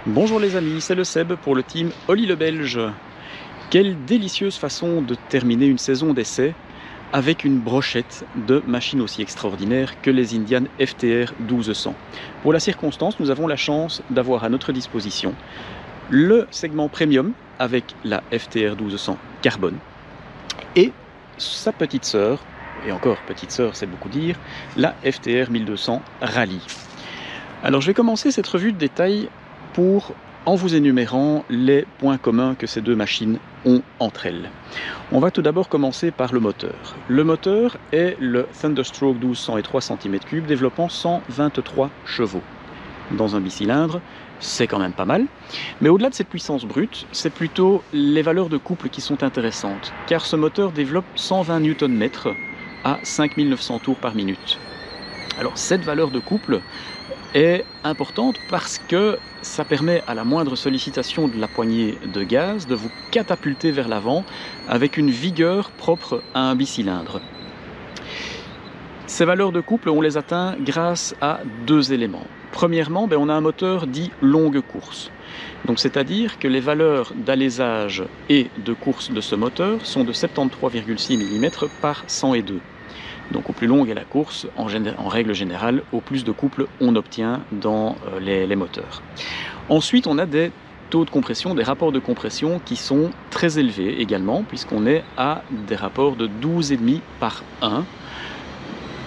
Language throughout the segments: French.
Bonjour les amis, c'est le Seb pour le team Oli le Belge. Quelle délicieuse façon de terminer une saison d'essai avec une brochette de machines aussi extraordinaires que les Indian FTR 1200. Pour la circonstance, nous avons la chance d'avoir à notre disposition le segment premium avec la FTR 1200 carbone et sa petite sœur, et encore petite sœur c'est beaucoup dire, la FTR 1200 Rally. Alors je vais commencer cette revue de détail en vous énumérant les points communs que ces deux machines ont entre elles. On va tout d'abord commencer par le moteur. Le moteur est le Thunderstroke 1203 cm3 développant 123 chevaux. Dans un bicylindre, c'est quand même pas mal. Mais au-delà de cette puissance brute, c'est plutôt les valeurs de couple qui sont intéressantes, car ce moteur développe 120 Nm à 5900 tours par minute. Alors cette valeur de couple est importante parce que ça permet à la moindre sollicitation de la poignée de gaz de vous catapulter vers l'avant avec une vigueur propre à un bicylindre. Ces valeurs de couple, on les atteint grâce à deux éléments. Premièrement, on a un moteur dit longue course. Donc c'est-à-dire que les valeurs d'alésage et de course de ce moteur sont de 73,6 mm par 102. Donc au plus longue est la course, en règle générale, au plus de couple on obtient dans les moteurs. Ensuite, on a des taux de compression, des rapports de compression qui sont très élevés également, puisqu'on est à des rapports de 12,5 par 1,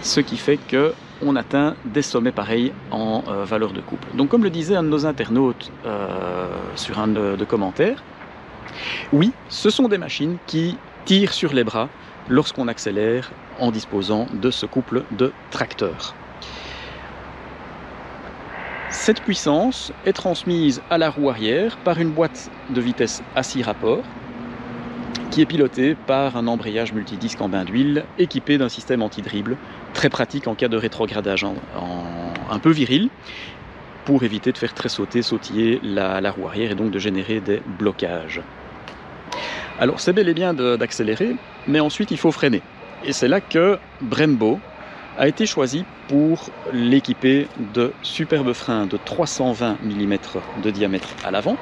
ce qui fait qu'on atteint des sommets pareils en valeur de couple. Donc comme le disait un de nos internautes sur un de commentaires, oui, ce sont des machines qui tirent sur les bras lorsqu'on accélère en disposant de ce couple de tracteurs. Cette puissance est transmise à la roue arrière par une boîte de vitesse à 6 rapports qui est pilotée par un embrayage multidisque en bain d'huile équipé d'un système anti-dribble très pratique en cas de rétrogradage un peu viril pour éviter de faire très sautiller la roue arrière et donc de générer des blocages. Alors c'est bel et bien d'accélérer, mais ensuite il faut freiner. Et c'est là que Brembo a été choisi pour l'équiper de superbes freins de 320 mm de diamètre à l'avant,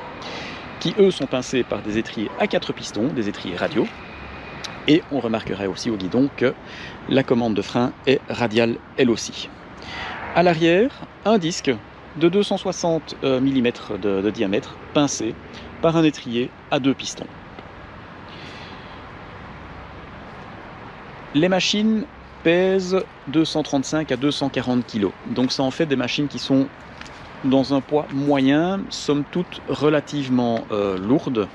qui eux sont pincés par des étriers à 4 pistons, des étriers radiaux. Et on remarquerait aussi au guidon que la commande de frein est radiale elle aussi. À l'arrière, un disque de 260 mm de diamètre pincé par un étrier à 2 pistons. Les machines pèsent 235 à 240 kg, donc ça en fait des machines qui sont dans un poids moyen, somme toute relativement lourdes,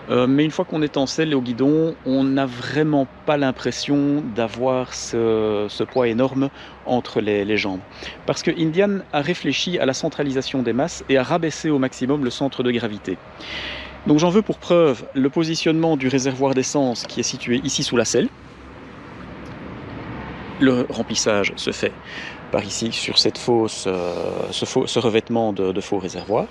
mais une fois qu'on est en selle et au guidon, on n'a vraiment pas l'impression d'avoir ce poids énorme entre les jambes. Parce que Indian a réfléchi à la centralisation des masses et a rabaissé au maximum le centre de gravité. Donc j'en veux pour preuve le positionnement du réservoir d'essence qui est situé ici sous la selle. Le remplissage se fait par ici sur cette ce revêtement de faux réservoir,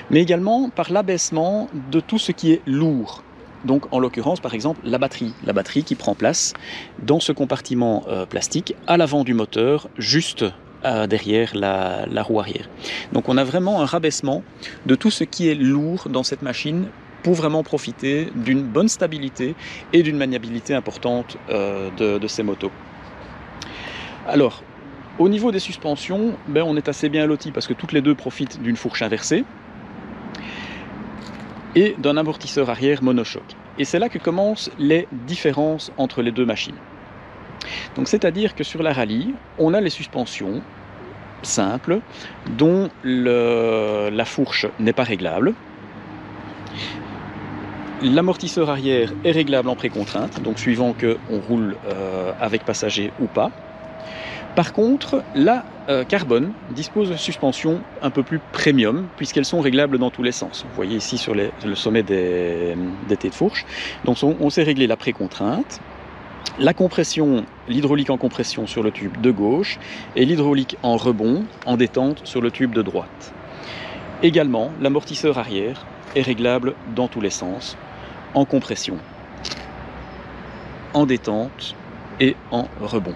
mais également par l'abaissement de tout ce qui est lourd. Donc en l'occurrence par exemple la batterie qui prend place dans ce compartiment plastique à l'avant du moteur, juste derrière la roue arrière. Donc on a vraiment un rabaissement de tout ce qui est lourd dans cette machine pour vraiment profiter d'une bonne stabilité et d'une maniabilité importante de ces motos. Alors, au niveau des suspensions, on est assez bien lotis parce que toutes les deux profitent d'une fourche inversée et d'un amortisseur arrière monochoc. Et c'est là que commencent les différences entre les deux machines. Donc, c'est-à-dire que sur la Rally, on a les suspensions simples dont la fourche n'est pas réglable. L'amortisseur arrière est réglable en précontrainte, donc suivant qu'on roule avec passager ou pas. Par contre, la carbone dispose de suspensions un peu plus premium, puisqu'elles sont réglables dans tous les sens. Vous voyez ici sur le sommet des têtes de fourche. Donc on sait régler la précontrainte, La compression, l'hydraulique en compression sur le tube de gauche et l'hydraulique en rebond, en détente sur le tube de droite. Également, l'amortisseur arrière est réglable dans tous les sens, en compression, en détente et en rebond.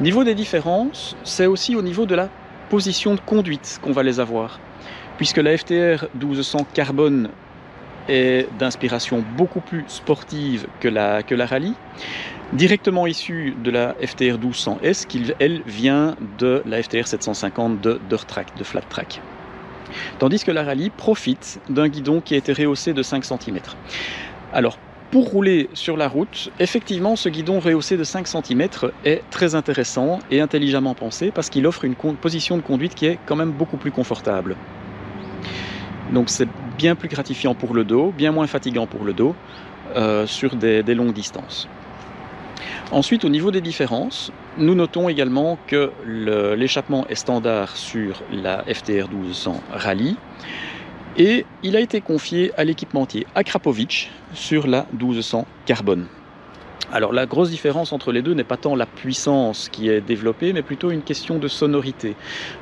Niveau des différences, c'est aussi au niveau de la position de conduite qu'on va les avoir, puisque la FTR 1200 carbone est d'inspiration beaucoup plus sportive que la rallye, directement issue de la FTR 1200S, qui elle vient de la FTR 750 de dirt track, de flat track. Tandis que la rallye profite d'un guidon qui a été rehaussé de 5 cm. Alors, pour rouler sur la route, effectivement, ce guidon rehaussé de 5 cm est très intéressant et intelligemment pensé parce qu'il offre une position de conduite qui est quand même beaucoup plus confortable. Donc c'est bien plus gratifiant pour le dos, bien moins fatigant pour le dos sur des longues distances. Ensuite, au niveau des différences, nous notons également que l'échappement est standard sur la FTR 1200 Rally et il a été confié à l'équipementier Akrapovic sur la 1200 Carbone. Alors la grosse différence entre les deux n'est pas tant la puissance qui est développée, mais plutôt une question de sonorité.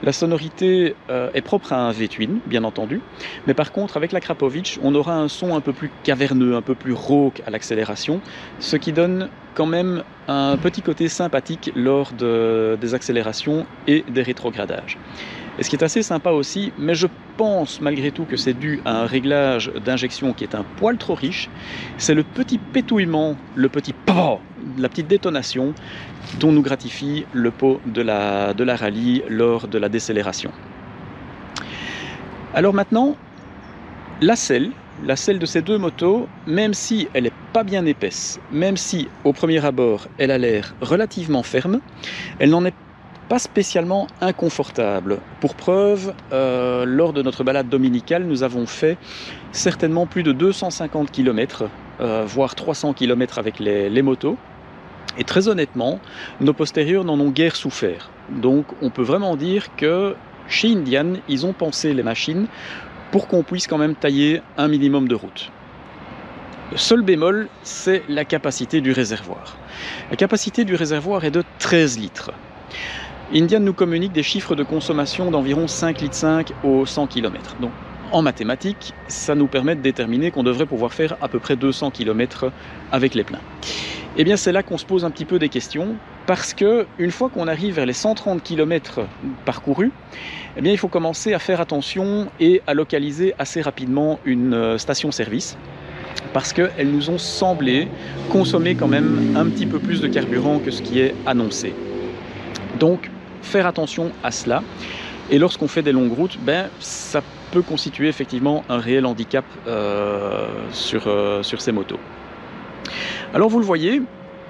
La sonorité est propre à un V-twin, bien entendu, mais par contre avec l'Akrapovic, on aura un son un peu plus caverneux, un peu plus rauque à l'accélération, ce qui donne quand même un petit côté sympathique lors des accélérations et des rétrogradages. Et ce qui est assez sympa aussi, mais je pense malgré tout que c'est dû à un réglage d'injection qui est un poil trop riche, c'est le petit pétouillement, le petit PAH, la petite détonation dont nous gratifie le pot de la rallye lors de la décélération. Alors maintenant, la selle de ces deux motos, même si elle n'est pas bien épaisse, même si au premier abord elle a l'air relativement ferme, elle n'en est pas spécialement inconfortable. Pour preuve, lors de notre balade dominicale, nous avons fait certainement plus de 250 km, voire 300 km avec les motos. Et très honnêtement, nos postérieurs n'en ont guère souffert. Donc on peut vraiment dire que chez Indian, ils ont pensé les machines pour qu'on puisse quand même tailler un minimum de route. Le seul bémol, c'est la capacité du réservoir. La capacité du réservoir est de 13 litres. Indian nous communique des chiffres de consommation d'environ 5,5 litres au 100 km. Donc, en mathématiques, ça nous permet de déterminer qu'on devrait pouvoir faire à peu près 200 km avec les pleins. Eh bien, c'est là qu'on se pose un petit peu des questions, parce que une fois qu'on arrive vers les 130 km parcourus, eh bien, il faut commencer à faire attention et à localiser assez rapidement une station-service, parce qu'elles nous ont semblé consommer quand même un petit peu plus de carburant que ce qui est annoncé. Donc, faire attention à cela. Et lorsqu'on fait des longues routes, ça peut constituer effectivement un réel handicap sur ces motos. Alors vous le voyez,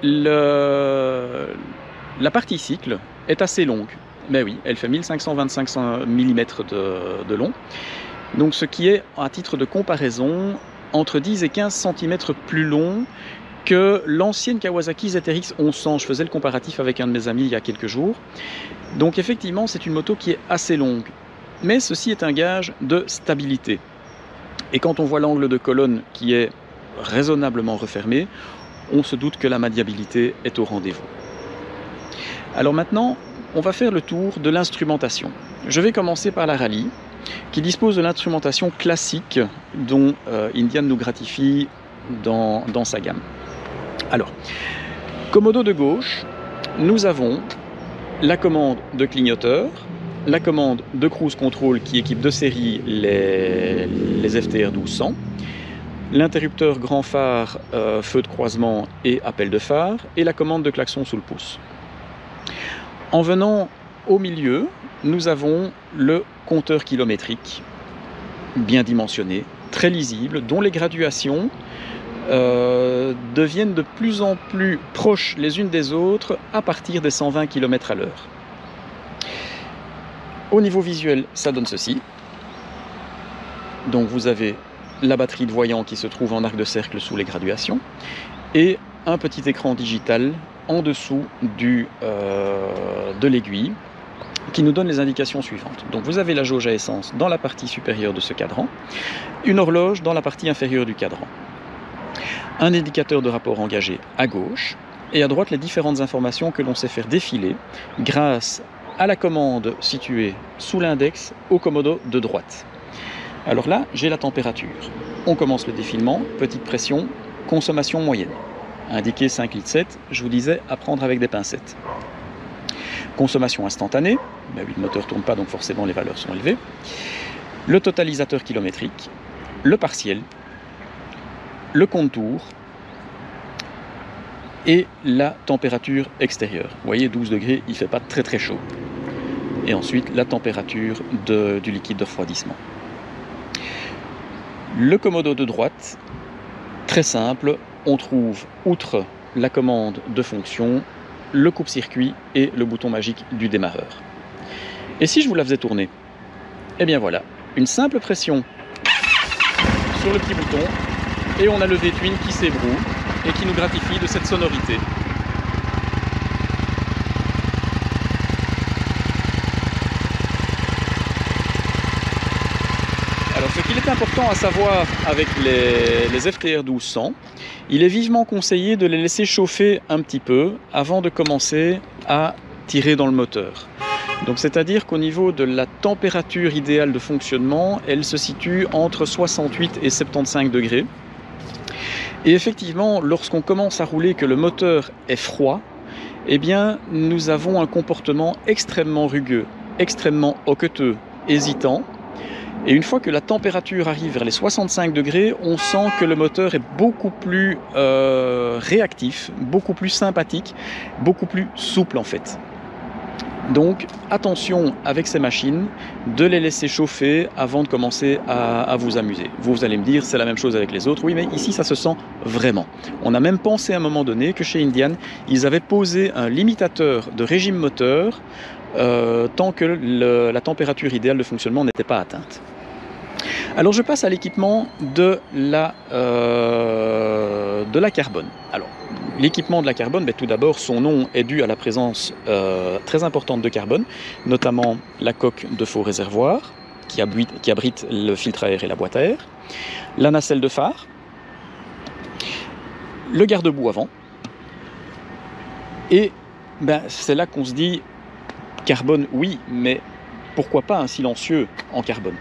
la partie cycle est assez longue. Mais oui, elle fait 1525 mm de long. Donc ce qui est, à titre de comparaison, entre 10 et 15 cm plus long que l'ancienne Kawasaki ZRX 1100. Je faisais le comparatif avec un de mes amis il y a quelques jours. Donc effectivement, c'est une moto qui est assez longue. Mais ceci est un gage de stabilité. Et quand on voit l'angle de colonne qui est raisonnablement refermé, on se doute que la maniabilité est au rendez-vous. Alors maintenant, on va faire le tour de l'instrumentation. Je vais commencer par la rallye, qui dispose de l'instrumentation classique dont Indian nous gratifie dans sa gamme. Alors, commodo de gauche, nous avons la commande de clignoteur, la commande de cruise control qui équipe de série les FTR 1200, l'interrupteur grand phare, feu de croisement et appel de phare, et la commande de klaxon sous le pouce. En venant au milieu, nous avons le compteur kilométrique, bien dimensionné, très lisible, dont les graduations deviennent de plus en plus proches les unes des autres à partir des 120 km à l'heure. Au niveau visuel, ça donne ceci. Donc vous avez la batterie de voyant qui se trouve en arc de cercle sous les graduations et un petit écran digital en dessous de l'aiguille qui nous donne les indications suivantes. Donc vous avez la jauge à essence dans la partie supérieure de ce cadran, une horloge dans la partie inférieure du cadran. un indicateur de rapport engagé à gauche, et à droite les différentes informations que l'on sait faire défiler grâce à la commande située sous l'index au commodo de droite. Alors là, j'ai la température. On commence le défilement, petite pression, consommation moyenne. Indiqué 5,7 litres, je vous disais à prendre avec des pincettes. Consommation instantanée, ben oui, le moteur ne tourne pas donc forcément les valeurs sont élevées. Le totalisateur kilométrique, le partiel, le contour et la température extérieure. Vous voyez, 12 degrés, il ne fait pas très très chaud. Et ensuite, la température du liquide de refroidissement. Le commodo de droite, très simple, on trouve, outre la commande de fonction, le coupe-circuit et le bouton magique du démarreur. Et si je vous la faisais tourner? Eh bien voilà, une simple pression sur le petit bouton et on a le V-twin qui s'ébroue et qui nous gratifie de cette sonorité. Alors ce qu'il est important à savoir avec les FTR 1200, il est vivement conseillé de les laisser chauffer un petit peu avant de commencer à tirer dans le moteur. Donc c'est-à-dire qu'au niveau de la température idéale de fonctionnement, elle se situe entre 68 et 75 degrés. Et effectivement, lorsqu'on commence à rouler, que le moteur est froid, eh bien, nous avons un comportement extrêmement rugueux, extrêmement hoqueteux, hésitant. Et une fois que la température arrive vers les 65 degrés, on sent que le moteur est beaucoup plus réactif, beaucoup plus sympathique, beaucoup plus souple en fait. Donc attention avec ces machines de les laisser chauffer avant de commencer à vous amuser. Vous allez me dire c'est la même chose avec les autres. Oui, mais ici ça se sent vraiment. On a même pensé à un moment donné que chez Indian, ils avaient posé un limitateur de régime moteur tant que la température idéale de fonctionnement n'était pas atteinte. Alors je passe à l'équipement de la carbone. Alors l'équipement de la carbone, tout d'abord son nom est dû à la présence très importante de carbone, notamment la coque de faux réservoir qui abrite le filtre à air et la boîte à air, la nacelle de phare, le garde-boue avant, et c'est là qu'on se dit carbone oui, mais pourquoi pas un silencieux en carbone?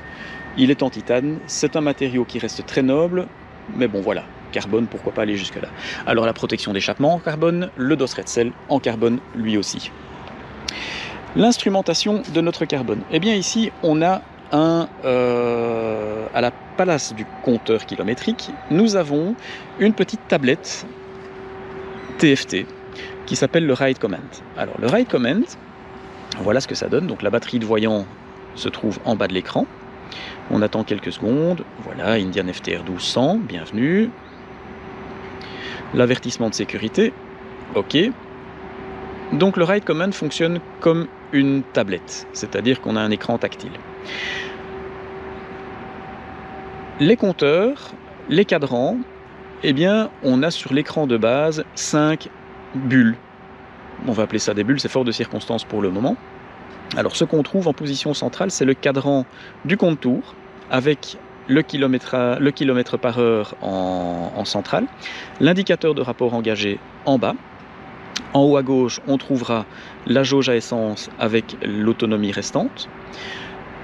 Il est en titane, c'est un matériau qui reste très noble, mais bon voilà, carbone, pourquoi pas aller jusque là. Alors la protection d'échappement en carbone, le DOS Red en carbone lui aussi. L'instrumentation de notre carbone. Eh bien ici on a à la place du compteur kilométrique, nous avons une petite tablette TFT qui s'appelle le Ride Command. Alors le Ride Command, voilà ce que ça donne. Donc la batterie de voyant se trouve en bas de l'écran. On attend quelques secondes. Voilà, Indian FTR 1200, bienvenue. L'avertissement de sécurité, ok. Donc le Ride Command fonctionne comme une tablette, c'est-à-dire qu'on a un écran tactile. Les compteurs, les cadrans, eh bien on a sur l'écran de base 5 bulles. On va appeler ça des bulles, c'est fort de circonstances pour le moment. Alors ce qu'on trouve en position centrale, c'est le cadran du compte-tour avec le kilomètre par heure en centrale, l'indicateur de rapport engagé en bas. En haut à gauche, on trouvera la jauge à essence avec l'autonomie restante.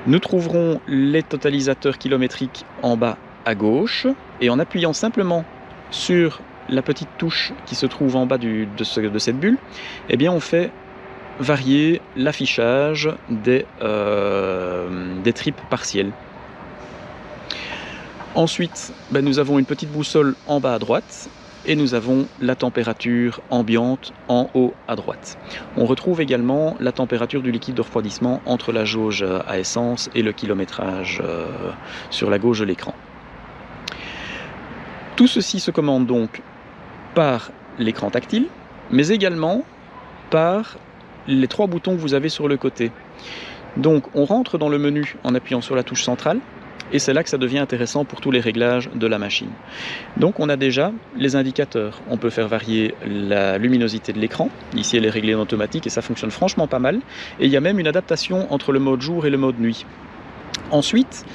Nous trouverons les totalisateurs kilométriques en bas à gauche et en appuyant simplement sur la petite touche qui se trouve en bas de cette bulle, eh bien on fait varier l'affichage des tripes partielles. Ensuite, nous avons une petite boussole en bas à droite et nous avons la température ambiante en haut à droite. On retrouve également la température du liquide de refroidissement entre la jauge à essence et le kilométrage sur la gauche de l'écran. Tout ceci se commande donc par l'écran tactile, mais également par les 3 boutons que vous avez sur le côté. Donc on rentre dans le menu en appuyant sur la touche centrale et c'est là que ça devient intéressant pour tous les réglages de la machine. Donc on a déjà les indicateurs. On peut faire varier la luminosité de l'écran. Ici elle est réglée en automatique et ça fonctionne franchement pas mal. Et il y a même une adaptation entre le mode jour et le mode nuit. Ensuite,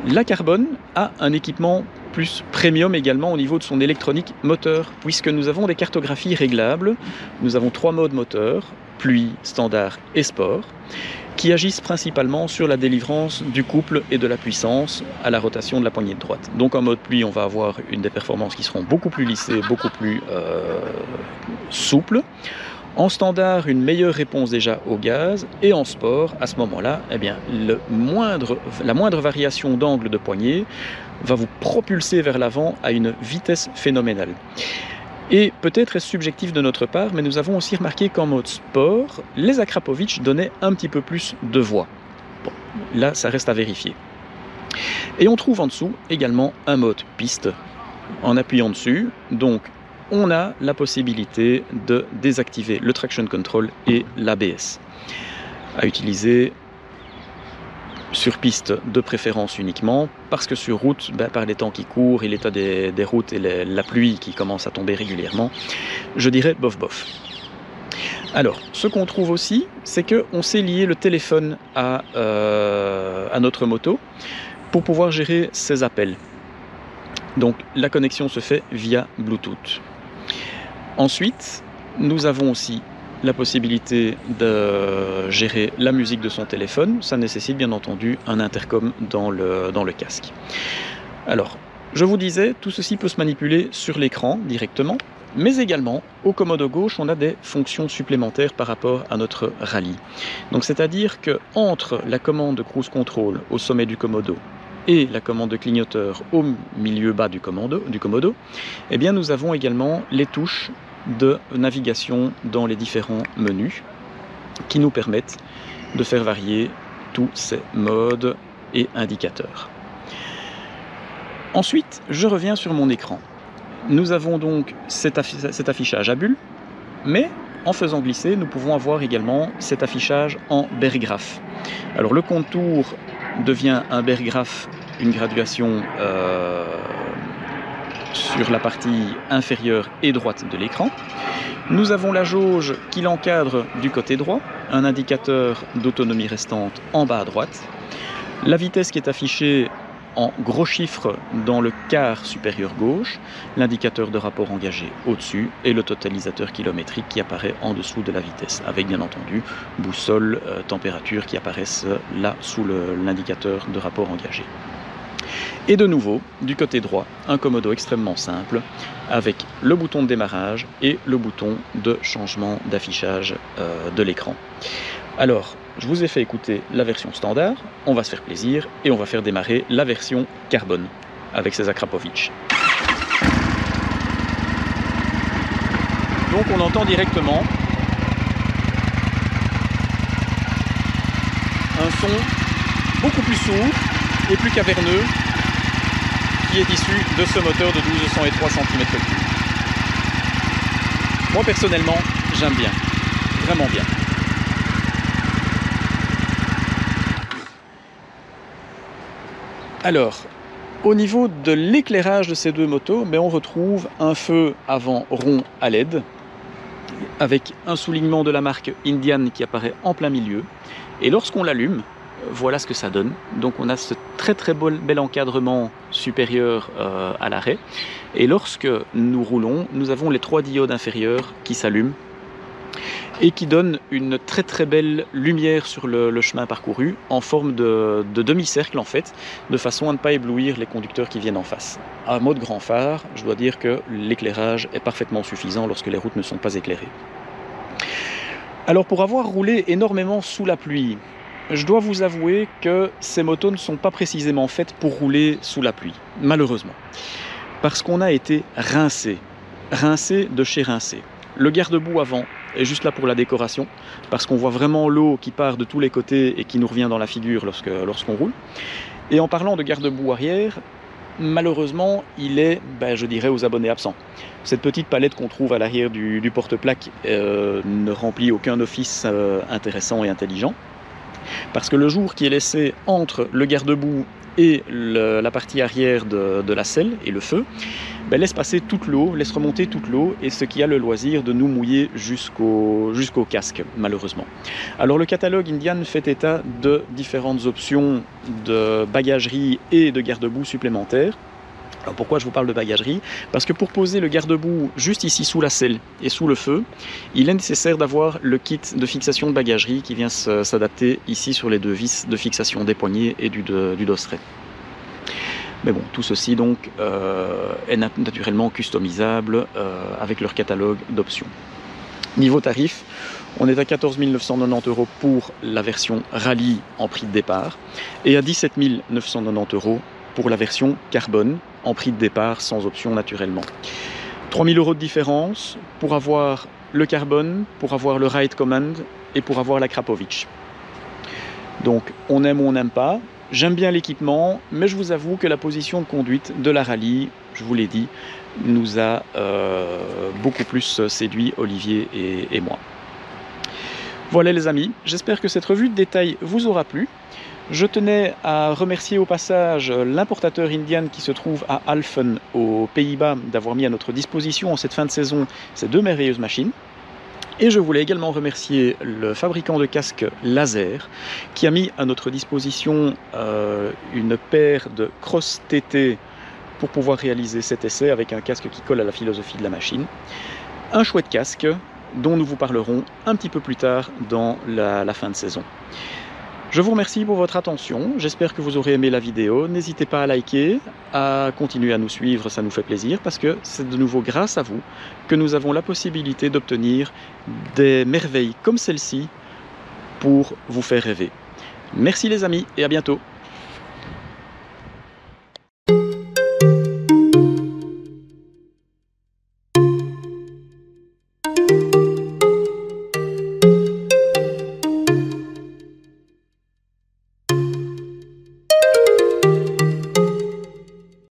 la carbone a un équipement plus premium également au niveau de son électronique moteur, puisque nous avons des cartographies réglables. Nous avons 3 modes moteur, pluie, standard et sport, qui agissent principalement sur la délivrance du couple et de la puissance à la rotation de la poignée de droite. Donc en mode pluie, on va avoir des performances qui seront beaucoup plus lissées, beaucoup plus souples. En standard, une meilleure réponse déjà au gaz, et en sport, à ce moment-là, eh bien, la moindre variation d'angle de poignée va vous propulser vers l'avant à une vitesse phénoménale. Et peut-être est-ce subjectif de notre part, mais nous avons aussi remarqué qu'en mode sport, les Akrapovic donnaient un petit peu plus de voix. Bon, là, ça reste à vérifier. Et on trouve en dessous également un mode piste. En appuyant dessus, donc, on a la possibilité de désactiver le traction control et l'ABS. À utiliser sur piste de préférence uniquement, parce que sur route, par les temps qui courent et l'état des routes et la pluie qui commence à tomber régulièrement, je dirais bof bof. Alors, ce qu'on trouve aussi, c'est qu'on sait lier le téléphone à notre moto pour pouvoir gérer ses appels. Donc la connexion se fait via Bluetooth. Ensuite, nous avons aussi la possibilité de gérer la musique de son téléphone. Ça nécessite bien entendu un intercom dans le casque. Alors, je vous disais, tout ceci peut se manipuler sur l'écran directement, mais également au commodo gauche, on a des fonctions supplémentaires par rapport à notre rallye. Donc, c'est-à-dire que entre la commande de cruise control au sommet du commodo et la commande de clignoteur au milieu bas du commodo, eh bien, nous avons également les touches de navigation dans les différents menus qui nous permettent de faire varier tous ces modes et indicateurs. Ensuite, je reviens sur mon écran. Nous avons donc cet affichage à bulles, mais en faisant glisser, nous pouvons avoir également cet affichage en bergraphe. Alors le contour devient un bergraphe, une graduation sur la partie inférieure et droite de l'écran. Nous avons la jauge qui l'encadre du côté droit, un indicateur d'autonomie restante en bas à droite, la vitesse qui est affichée en gros chiffres dans le quart supérieur gauche, l'indicateur de rapport engagé au-dessus et le totalisateur kilométrique qui apparaît en dessous de la vitesse, avec bien entendu boussole, température qui apparaissent là sous l'indicateur de rapport engagé. Et de nouveau, du côté droit, un commodo extrêmement simple avec le bouton de démarrage et le bouton de changement d'affichage de l'écran. Alors, je vous ai fait écouter la version standard, on va se faire plaisir et on va faire démarrer la version carbone avec ses Akrapovic. Donc on entend directement un son beaucoup plus sourd et plus caverneux qui est issu de ce moteur de 1203 cm3. Moi personnellement, j'aime bien, vraiment bien. Alors, au niveau de l'éclairage de ces deux motos, on retrouve un feu avant rond à LED avec un soulignement de la marque Indian qui apparaît en plein milieu. Et lorsqu'on l'allume, voilà ce que ça donne. Donc on a ce très bel encadrement supérieur à l'arrêt. Et lorsque nous roulons, nous avons les 3 diodes inférieures qui s'allument et qui donnent une très belle lumière sur le chemin parcouru en forme de demi-cercle en fait, de façon à ne pas éblouir les conducteurs qui viennent en face. À mode grand phare, je dois dire que l'éclairage est parfaitement suffisant lorsque les routes ne sont pas éclairées. Alors pour avoir roulé énormément sous la pluie, je dois vous avouer que ces motos ne sont pas précisément faites pour rouler sous la pluie, malheureusement. Parce qu'on a été rincé de chez rincé. Le garde-boue avant est juste là pour la décoration, parce qu'on voit vraiment l'eau qui part de tous les côtés et qui nous revient dans la figure lorsqu'on roule. Et en parlant de garde-boue arrière, malheureusement, il est, je dirais, aux abonnés absents. Cette petite palette qu'on trouve à l'arrière du porte-plaque ne remplit aucun office intéressant et intelligent. Parce que le jour qui est laissé entre le garde-boue et la partie arrière de la selle et le feu, laisse passer toute l'eau, laisse remonter toute l'eau, et ce qui a le loisir de nous mouiller jusqu'au casque, malheureusement. Alors le catalogue Indian fait état de différentes options de bagagerie et de garde-boue supplémentaires. Alors pourquoi je vous parle de bagagerie? Parce que pour poser le garde-boue juste ici sous la selle et sous le feu, il est nécessaire d'avoir le kit de fixation de bagagerie qui vient s'adapter ici sur les deux vis de fixation des poignées et du dosseret. Mais bon, tout ceci donc est naturellement customisable avec leur catalogue d'options. Niveau tarif, on est à 14 990 € pour la version rallye en prix de départ et à 17 990 € pour la version carbone en prix de départ sans option naturellement. 3 000 € de différence pour avoir le carbone, pour avoir le Ride Command et pour avoir la Krapovic. Donc on aime ou on n'aime pas. J'aime bien l'équipement, mais je vous avoue que la position de conduite de la rallye, je vous l'ai dit, nous a beaucoup plus séduit, Olivier et moi. Voilà les amis, j'espère que cette revue de détail vous aura plu. Je tenais à remercier au passage l'importateur Indian qui se trouve à Alphen, aux Pays-Bas, d'avoir mis à notre disposition en cette fin de saison ces deux merveilleuses machines. Et je voulais également remercier le fabricant de casques laser qui a mis à notre disposition une paire de Cross TT pour pouvoir réaliser cet essai avec un casque qui colle à la philosophie de la machine. Un chouette casque dont nous vous parlerons un petit peu plus tard dans la fin de saison. Je vous remercie pour votre attention, j'espère que vous aurez aimé la vidéo, n'hésitez pas à liker, à continuer à nous suivre, ça nous fait plaisir parce que c'est de nouveau grâce à vous que nous avons la possibilité d'obtenir des merveilles comme celle-ci pour vous faire rêver. Merci les amis et à bientôt.